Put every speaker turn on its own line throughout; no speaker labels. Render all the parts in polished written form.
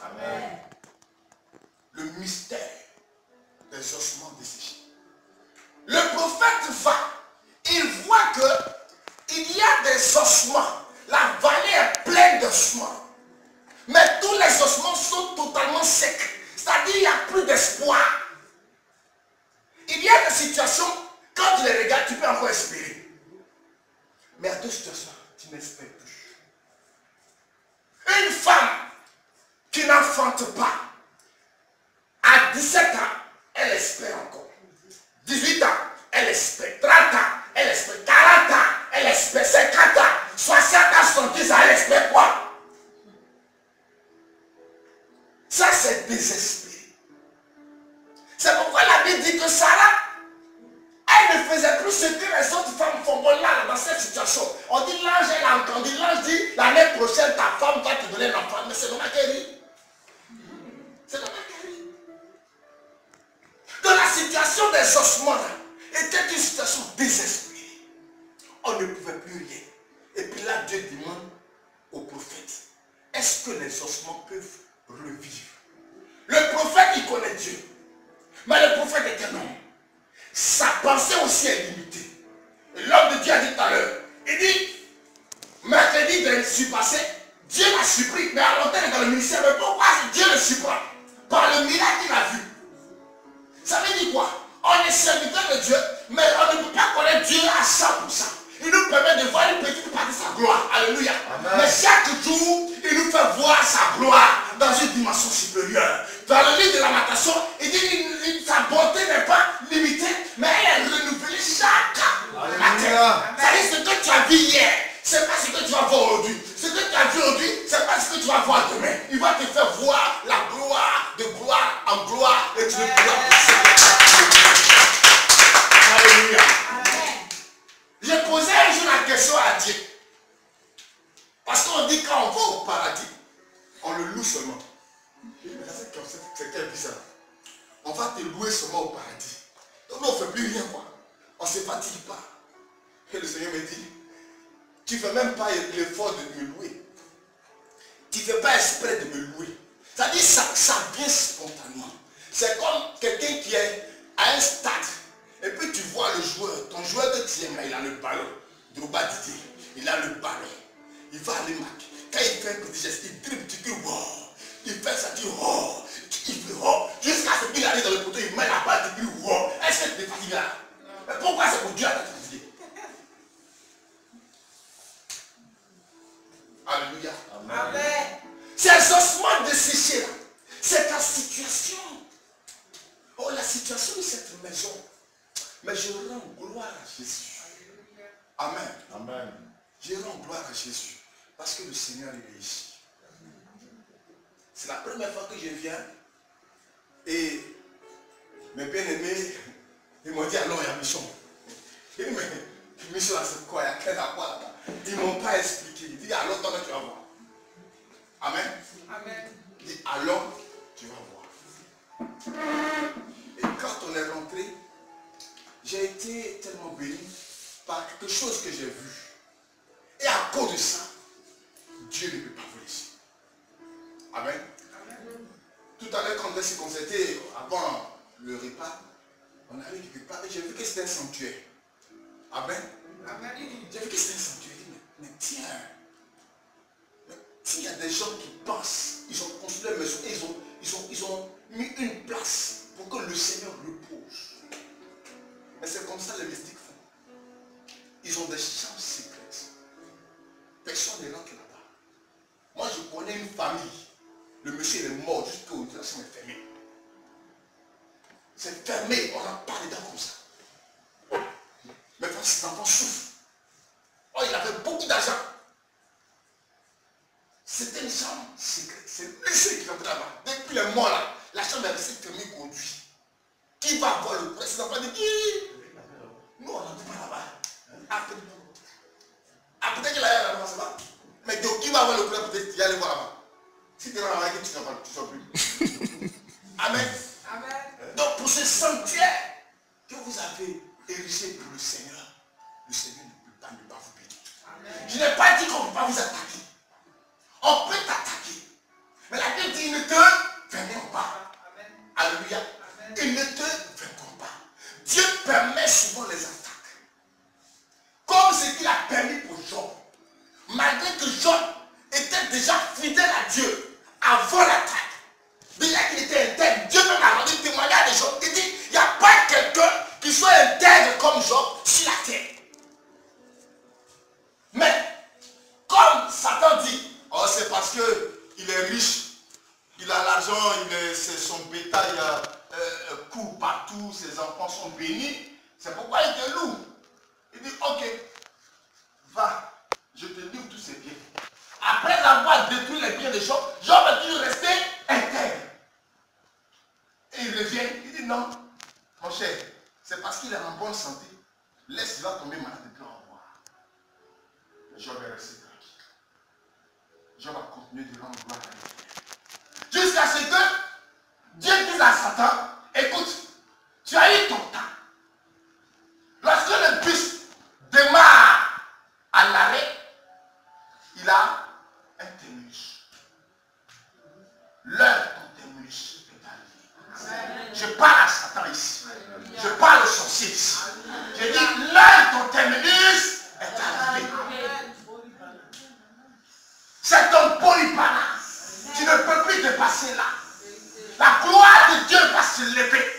Amen.
Le mystère des ossements desséchés. Le prophète va, il voit que il y a des ossements. La vallée est pleine d'ossements. Mais tous les ossements sont totalement secs. C'est-à-dire qu'il n'y a plus d'espoir. Il y a des situations, quand tu les regardes, tu peux encore espérer. Mais à deux situations, tu n'espères plus. Une femme qui n'enfante pas, à 17 ans, elle espère encore. 18 ans, elle espère. 30 ans, elle espère. 40 ans, elle espère. 50 ans, 60 ans, 70 ans, elle espère quoi? Ça, c'est désespéré. C'est pourquoi la Bible dit que Sarah, elle ne faisait plus ce que les autres femmes font. Bon, là, dans cette situation, on dit l'ange, elle a entendu. L'ange dit, l'année prochaine, ta femme va te donner un enfant. Mais c'est normal qu'elle rit. C'est normal qu'elle rit. Dans la situation des ossements, là, était une situation désespérée. On ne pouvait plus rien. Et puis là, Dieu demande au prophète, est-ce que les ossements peuvent revivre? Le prophète, il connaît Dieu. Mais le prophète est un homme. Sa pensée aussi est limitée. Et l'homme de Dieu a dit tout à l'heure, il dit, mercredi de surpassé, Dieu l'a surpris, mais à longtemps dans le ministère, mais pourquoi Dieu le surprend? Par le miracle qu'il a vu. Ça veut dire quoi? On est serviteur de Dieu, mais on ne peut pas connaître Dieu à 100%. Il nous permet de voir une petite partie de sa gloire. Alléluia. Amen. Mais chaque jour, il nous fait voir sa gloire dans une dimension supérieure. Dans le livre de Lamentation, il dit que sa bonté n'est pas limitée, mais elle est renouvelée chaque matin. C'est-à-dire ce que tu as vu hier, c'est pas ce que tu vas voir aujourd'hui. Ce que tu as vu aujourd'hui, c'est pas ce que tu vas voir demain. Il va te faire voir la gloire de gloire en gloire et tu ne pourras pas se. Alléluia. J'ai posé un jour la question à Dieu. Parce qu'on dit quand on va au paradis, on le loue seulement. C'est quel bizarre. On va te louer seulement au paradis. Donc on ne fait plus rien quoi. On ne se fatigue pas. Et le Seigneur me dit, tu ne fais même pas l'effort de me louer. Tu ne fais pas exprès de me louer. C'est-à-dire ça vient spontanément. C'est comme quelqu'un qui est à un stade. Et puis tu vois le joueur, ton joueur que tu aimes, il a le ballon. Drogba Didier, il a le ballon. Il va aller marquer. Quand il fait un petit geste, il dribble, tu dis wow. Il fait ça, tu dis oh. Il fait oh. Jusqu'à ce qu'il arrive dans le poteau, il met la balle, tu dis wow. Est-ce que tu es fatigué là? Mais pourquoi c'est pour Dieu à t'être fatigué? Alléluia. Amen. Ces ossements desséchés là, c'est ta situation. Oh, la situation de cette maison. Mais je rends gloire à Jésus. Amen. Amen. Je rends gloire à Jésus. Parce que le Seigneur il est ici. C'est la première fois que je viens. Et mes bien-aimés, ils m'ont dit alors il y a mission. Ils m'ont dit, mission là c'est quoi? Il y a quel à quoi là-bas? Ils ne m'ont pas expliqué. Ils disent alors toi tu vas voir. Amen. Amen. Il dit alors tu vas voir. Et quand on est rentré, j'ai été tellement béni par quelque chose que j'ai vu. Et à cause de ça, Dieu ne peut pas vous laisser. Amen. Amen. Tout à l'heure, quand on s'est concerté avant le repas, on arrive quelque part et j'ai vu que c'était un sanctuaire. Amen. Amen. J'ai vu que c'était un sanctuaire. Mais tiens, s'il y a des gens qui pensent, ils ont construit leur maison et ils ont mis une place pour que le Seigneur repose. Mais c'est comme ça les mystiques font. Ils ont des chambres secrètes. Personne ne rentre là-bas. Moi je connais une famille. Le monsieur est mort jusqu'au la chambre est fermée. C'est fermé, on n'a pas dedans comme ça. Mais quand cet enfant souffre, oh il avait beaucoup d'argent. C'était une chambre secrète. C'est le monsieur qui rentre là-bas. Depuis les mois là, la chambre est restée fermée conduite. Qui va avoir le président va dire qui? Nous on n'entre pas là-bas. Après qu'il aille là-bas, ça va. Mais donc qui va avoir le président peut-être qu'il allait voir là-bas. Si tu es là-bas, tu ne sors plus. Amen. Amen. Donc pour ce sanctuaire que vous avez érigé pour le Seigneur ne peut pas ne pas vous bénir. Je n'ai pas dit qu'on ne peut pas vous attaquer. On peut t'attaquer. Mais la Bible dit, ils ne te vaincront pas. Alléluia. Ils ne te vaincront pas. Dieu permet souvent les attaques. Comme ce qu'il a permis pour Job. Malgré que Job était déjà fidèle à Dieu avant l'attaque. Déjà qu'il était intègre. Dieu même a rendu témoignage de Job. Il dit, il n'y a pas quelqu'un qui soit intègre comme Job sur la terre. Mais, comme Satan dit, oh, c'est parce qu'il est riche, il a l'argent, c'est son bétail court partout, ses enfants sont bénis. C'est pourquoi il te loue. Il dit, ok, va, je te livre tous ces biens. Après avoir détruit les biens de Job, Job est toujours resté intègre. Et il revient, il dit, non, mon cher, c'est parce qu'il est en bonne santé. Laisse-le tomber malade et puis au revoir. Mais Job est resté tranquille. Job a continué de rendre gloire à Dieu. Jusqu'à ce que Dieu dise à Satan, écoute, tu as eu ton temps. Lorsque le bus démarre à l'arrêt, il a un terminus. L'heure de ton terminus est arrivée. Je parle à Satan ici. Je parle au sorcier ici. Je dis, l'heure de ton terminus est arrivée. C'est ton polypana. Tu ne peux plus te passer là. La gloire de Dieu va se lever.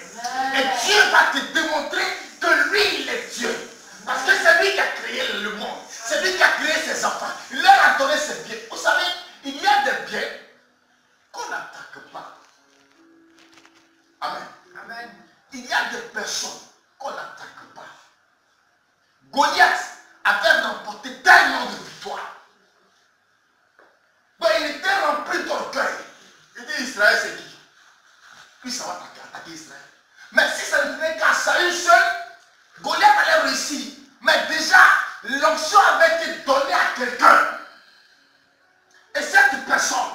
Et Dieu va te démontrer que lui, il est Dieu. Parce que c'est lui qui a créé le monde. C'est lui qui a créé ses enfants. Il leur a donné ses biens. Vous savez, il y a des biens qu'on n'attaque pas. Amen. Amen. Il y a des personnes qu'on n'attaque pas. Goliath avait remporté tellement de victoires. Mais il était rempli d'orgueil. Il dit, Israël, c'est qui? Puis ça va attaquer Israël. Mais si ça ne tenait qu'à Saül seul, Goliath allait réussir. Mais déjà, l'onction avait été donnée à quelqu'un. Et cette personne,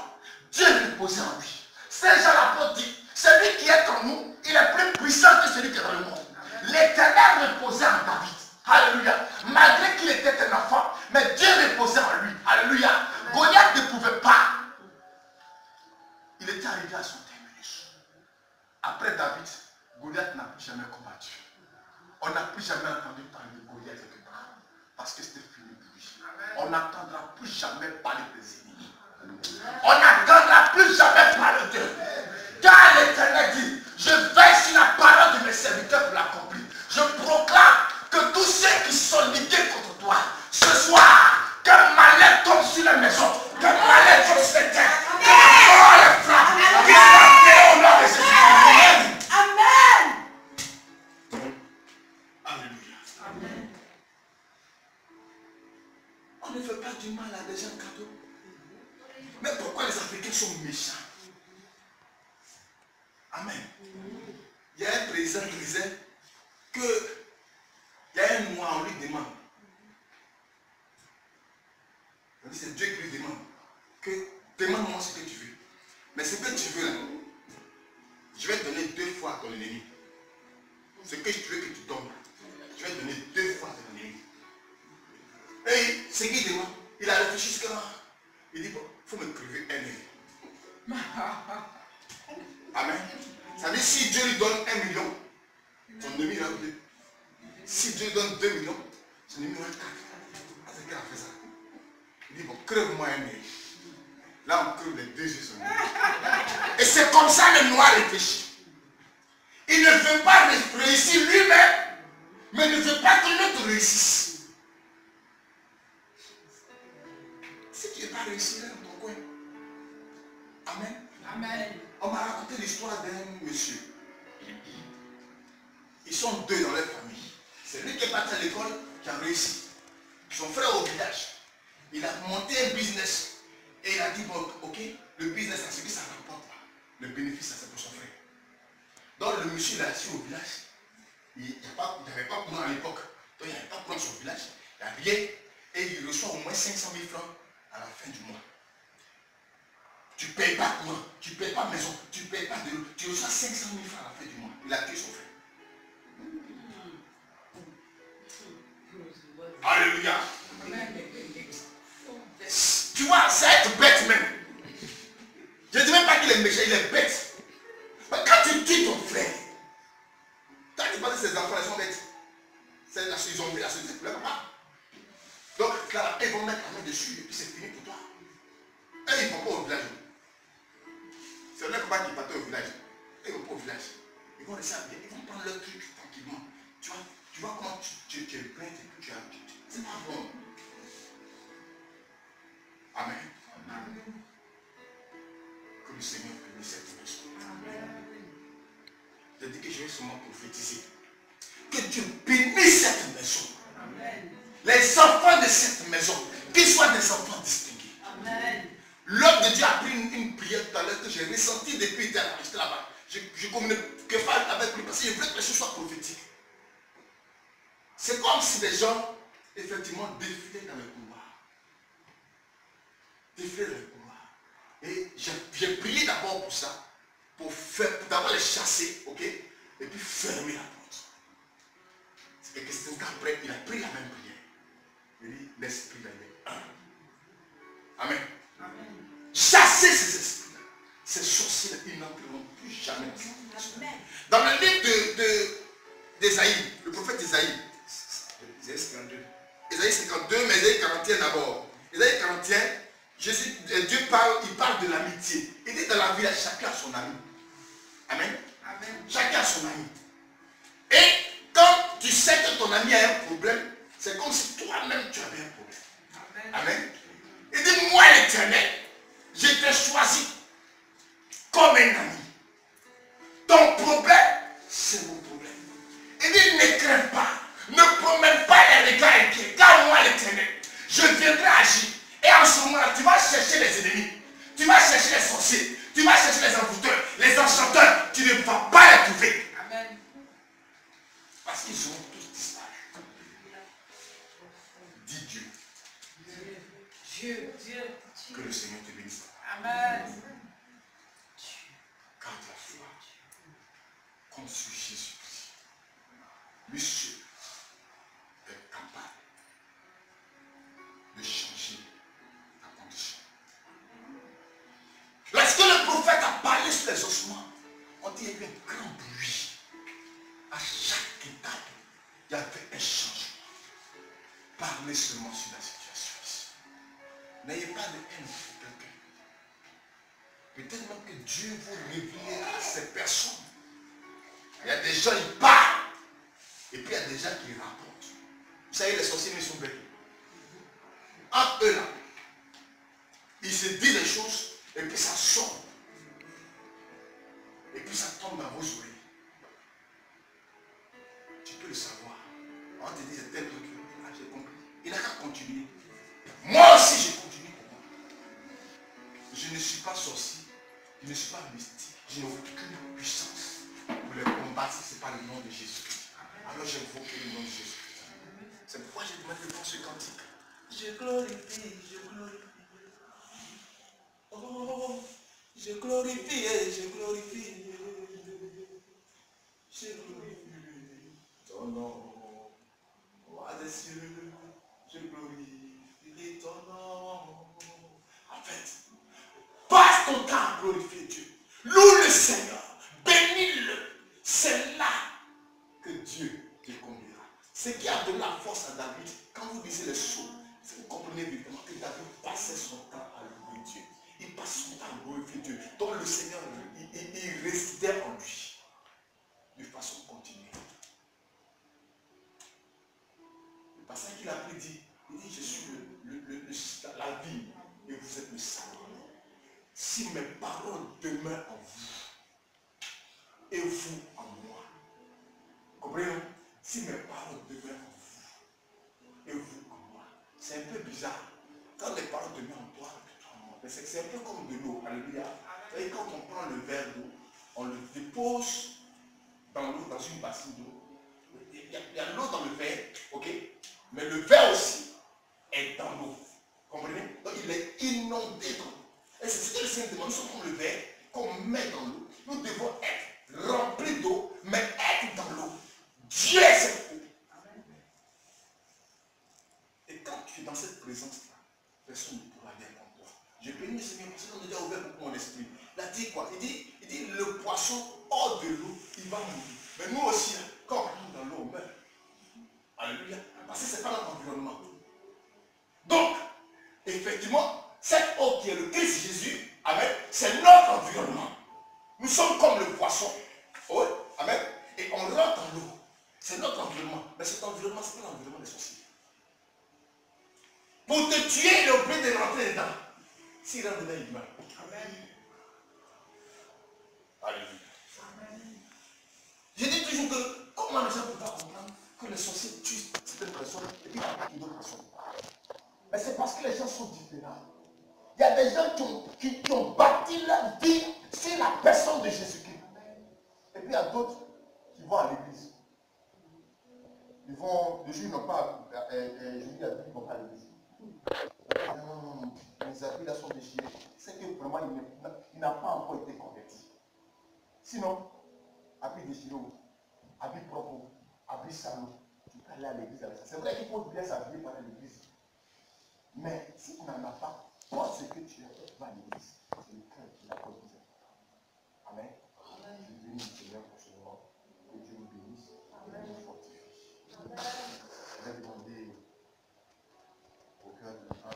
Dieu reposait en lui. Saint Jean l'apôtre dit, celui qui est en nous, il est plus puissant que celui qui est dans le monde. L'Éternel reposait en David. Alléluia. Malgré qu'il était un enfant, mais Dieu reposait en lui. Alléluia. Goliath ne pouvait pas. Il était arrivé à son terminus. Après David, Goliath n'a plus jamais combattu. On n'a plus jamais entendu parler de Goliath quelque part. Parce que c'était fini pour lui. On n'entendra plus jamais parler des ennemis. On n'entendra plus jamais parler d'eux. Car l'Éternel dit, je veille sur la parole de mes serviteurs pour l'accomplir. Je proclame que tous ceux qui sont ligués contre toi, ce soir, que malheur tombe sur la maison, que malheur tombe sur les terres, que la mort les frappe, qu'ils soient créés au nom de Jésus. Amen. Alléluia. Amen. On ne fait pas du mal à des gens cadeaux. Mais pourquoi les Africains sont méchants? Amen. Il y a un président qui disait que il y a un mois, on lui demande. C'est Dieu qui lui demande que demande-moi ce que tu veux. Mais ce que tu veux là, je vais te donner 2 fois à ton ennemi. Ce que je veux que tu donnes, je vais te donner 2 fois à ton ennemi. Et ce qu'il demande, il a réfléchi jusqu'à là. Il dit, bon, il faut me crever un ennemi. Amen. Ça veut dire si Dieu lui donne 1 million, son ennemi va 2. Si Dieu lui donne 2 millions, son ennemi va 4. C'est qu'il a fait ça. Il dit, bon, crève-moi un œil. Là, on crève les 2 yeux son ennemi. Et c'est comme ça le noir réfléchit. Il ne veut pas réussir lui-même, mais il ne veut pas que l'autre réussisse. Si tu n'es pas réussi là dans ton coin. Amen. Amen. On m'a raconté l'histoire d'un monsieur. Ils sont 2 dans leur famille. C'est lui qui est parti à l'école qui a réussi. Son frère au village, il a monté un business. Et il a dit, bon, ok, le business, c'est ce que ça rapporte. Le bénéfice, c'est pour son frère. Donc le monsieur, il a assis au village. Il n'y avait pas courant à l'époque. Donc il n'y avait pas courant sur le village. Il a rien. Et il reçoit au moins 500 000 francs à la fin du mois. Tu ne payes pas courant, tu ne payes pas maison, tu ne payes pas de l'eau. Tu reçois 500 000 francs à la fin du mois. Il a tué son frère. Alléluia. Tu vois, c'est être bête même. Je ne dis même pas qu'il est méchant, il est bête. Mais quand tu tues ton frère, quand tu parles de ses enfants, ils sont bêtes. C'est la ils ont vu la société pour leur maman. Donc là, ils vont mettre la main dessus et puis c'est fini pour toi. Et ils ne vont pas au village. C'est le combat qui partait au village. Et ils vont pas au village. Ils vont rester bien, ils vont prendre leur truc tranquillement. Tu vois comment tu es bête et puis tu as. C'est pas bon. Amen. Amen. Que le Seigneur bénisse cette maison. Je dis que je vais seulement prophétiser. Que Dieu bénisse cette maison. Amen. Les enfants de cette maison, qu'ils soient des enfants distingués. Amen. L'homme de Dieu a pris une prière tout à l'heure que j'ai ressentie depuis que j'étais là-bas. Je ne communiquais pas avec lui parce que je voulais que les choses soient prophétiques. C'est comme si des gens, effectivement, défilaient dans le couloir. Défilaient dans le couloir. Et j'ai prié d'abord pour ça, pour d'abord les chasser, ok? Et puis fermer la porte. Et que c'est qu'après, il a pris la même prière. Il dit, l'esprit là, il est un. Amen. Amen. Chasser ces esprits-là. Ces sorciers-là, ils n'entreront plus jamais dans cette maison. Dans le livre d'Ésaïe, le prophète Ésaïe, Ésaïe 52. Ésaïe 52, mais Ésaïe 41 d'abord. Ésaïe 41, Dieu parle, il parle de l'amitié. Il dit dans la vie, chacun a son ami. Amen. Amen. Chacun a son ami. Et quand tu sais que ton ami a un problème, c'est comme si toi-même tu avais un problème. Amen. Amen. Il dit, moi l'Éternel, je t'ai choisi comme un ami. Ton problème, c'est mon problème. Il dit, ne crains pas, ne promène pas les regards inquiets, car moi l'Éternel, je viendrai agir. Et en ce moment-là, tu vas chercher les ennemis, tu vas chercher les sorciers, tu vas chercher les envoûteurs, les enchanteurs, tu ne vas pas les trouver. Amen. Parce qu'ils ont tous disparu. Dis Dieu. Dieu. Que le Seigneur te bénisse. Amen. Garde la foi. Compte sur Jésus-Christ. Lui seul est capable de changer ta condition. Lorsque le prophète a parlé sur les ossements, on dit qu'il y avait un grand bruit. À chaque étape, il y avait un changement. Parlez seulement sur la situation ici. N'ayez pas de haine pour quelqu'un. Peut-être même que Dieu vous révélera ces personnes. Il y a des gens qui parlent. Et puis il y a des gens qui rapportent. Vous savez, les sorciers ils sont bêtes. Entre eux là, ils se disent des choses et puis ça sort. Et puis ça tombe dans vos oreilles. Tu peux le savoir. On te dit c'est tel truc. Ah, j'ai compris. Il n'a qu'à continuer. Moi aussi j'ai continué pour moi. Je ne suis pas sorcier. Je ne suis pas mystique. Je n'ai aucune puissance pour les combattre si ce n'est pas le nom de Jésus-Christ. Alors j'invoque le nom de Jésus-Christ. C'est pourquoi j'ai demandé de prendre ce cantique. Je glorifie, je glorifie. Oh, je glorifie, je glorifie. Je glorifie ton nom. Roi des cieux, je glorifie ton nom. En fait, passe ton temps à glorifier Dieu. Loue le Seigneur. Bénis-le. C'est là que Dieu te conduira. Ce qui a donné la force à David, quand vous lisez les psaumes, vous comprenez évidemment que David passait son temps à louer Dieu. Il passait son temps à glorifier Dieu. Donc le Seigneur, il résidait en lui. De façon continue. Le passage qu'il a pris dit, il dit, je suis la vie et vous êtes le salut. Si mes paroles demeurent en vous et vous en moi. Comprenez? Si mes paroles demeurent en vous et vous en moi. C'est un peu bizarre. Quand les paroles demeurent en toi, c'est un peu comme de l'eau. Alléluia. Et quand on prend le verre d'eau, on le dépose dans l'eau, dans une bassine d'eau. Il y a l'eau dans le verre, ok? Mais le verre aussi est dans l'eau. Comprenez? Donc il est inondé dans l'eau. Et c'est ce que le Seigneur demande. Nous sommes comme le verre qu'on met dans l'eau. Nous devons être remplis d'eau, mais être dans l'eau. Dieu est cette eau. Et quand tu es dans cette présence-là, personne ne pourra rien contre toi. Je bénis le Seigneur parce qu'on a déjà ouvert beaucoup mon esprit. Il dit, le poisson hors de l'eau, il va mourir. Mais nous aussi, quand on rentre dans l'eau, on meurt. Alléluia. Parce que ce n'est pas notre environnement. Donc, effectivement, cette eau qui est le Christ Jésus, amen, c'est notre environnement. Nous sommes comme le poisson. Oui, amen. Et on rentre dans l'eau. C'est notre environnement. Mais cet environnement, ce n'est pas l'environnement des sorciers. Pour te tuer, il est obligé de rentrer dedans. S'il rentre dedans, il meurt. Amen. Alléluia. Amen. Je dis toujours que comment les gens peuvent pas comprendre que les sorciers tuent certaines personnes et puis ils d'autres personnes. Mais c'est parce que les gens sont différents. Il y a des gens qui ont bâti leur vie sur la personne de Jésus-Christ. Et puis il y a d'autres qui vont à l'église. Ils vont, le jour ils n'ont pas, Jésus a dit qu'ils ne vont pas à l'église. Les habits là sont déchirés. C'est que vraiment il n'a pas encore été converti. Sinon, habits déchirés, habits propres, habits salauds, tu peux aller à l'église avec ça. C'est vrai qu'il faut bien s'habiller pour aller à l'église. Mais si tu n'en as pas, pense ce que tu as, va à l'église. C'est le cœur qui la cause. Amen.